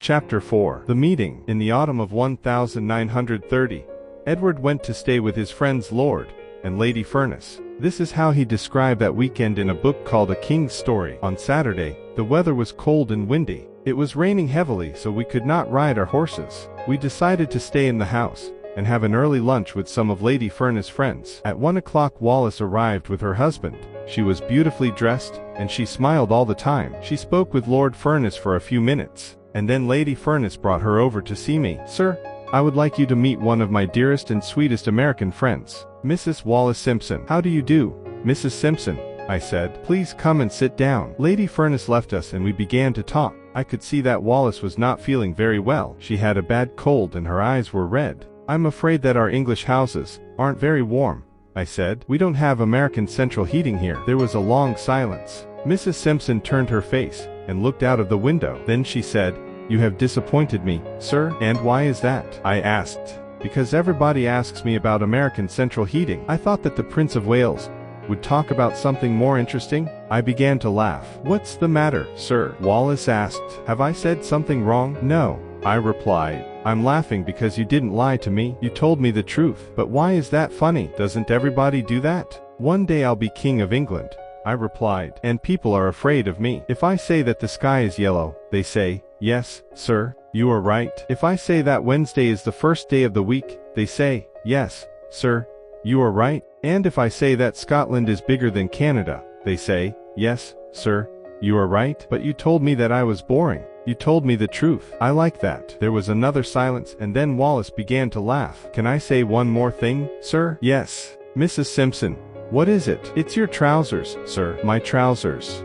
Chapter 4. The Meeting. In the autumn of 1930, Edward went to stay with his friends Lord and Lady Furness. This is how he described that weekend in a book called A King's Story. On Saturday, the weather was cold and windy. It was raining heavily, so we could not ride our horses. We decided to stay in the house and have an early lunch with some of Lady Furness' friends. At 1 o'clock Wallace arrived with her husband. She was beautifully dressed, and she smiled all the time. She spoke with Lord Furness for a few minutes, and then Lady Furness brought her over to see me. "Sir, I would like you to meet one of my dearest and sweetest American friends, Mrs. Wallace Simpson." "How do you do, Mrs. Simpson?" I said. "Please come and sit down." Lady Furness left us and we began to talk. I could see that Wallace was not feeling very well. She had a bad cold and her eyes were red. "I'm afraid that our English houses aren't very warm," I said. "We don't have American central heating here." There was a long silence. Mrs. Simpson turned her face and looked out of the window. Then she said, "You have disappointed me, sir." "And why is that?" I asked. "Because everybody asks me about American central heating." I thought that the Prince of Wales would talk about something more interesting. I began to laugh. "What's the matter, sir?" Wallace asked. "Have I said something wrong?" "No," I replied. "I'm laughing because you didn't lie to me. You told me the truth." "But why is that funny? Doesn't everybody do that?" "One day I'll be King of England," I replied, "and people are afraid of me. If I say that the sky is yellow, they say, 'Yes, sir, you are right.' If I say that Wednesday is the first day of the week, they say, 'Yes, sir, you are right.' And if I say that Scotland is bigger than Canada, they say, 'Yes, sir, you are right.' But you told me that I was boring. You told me the truth." "I like that." There was another silence, and then Wallace began to laugh. "Can I say one more thing, sir?" "Yes." "Mrs. Simpson." "What is it?" "It's your trousers, sir." "My trousers."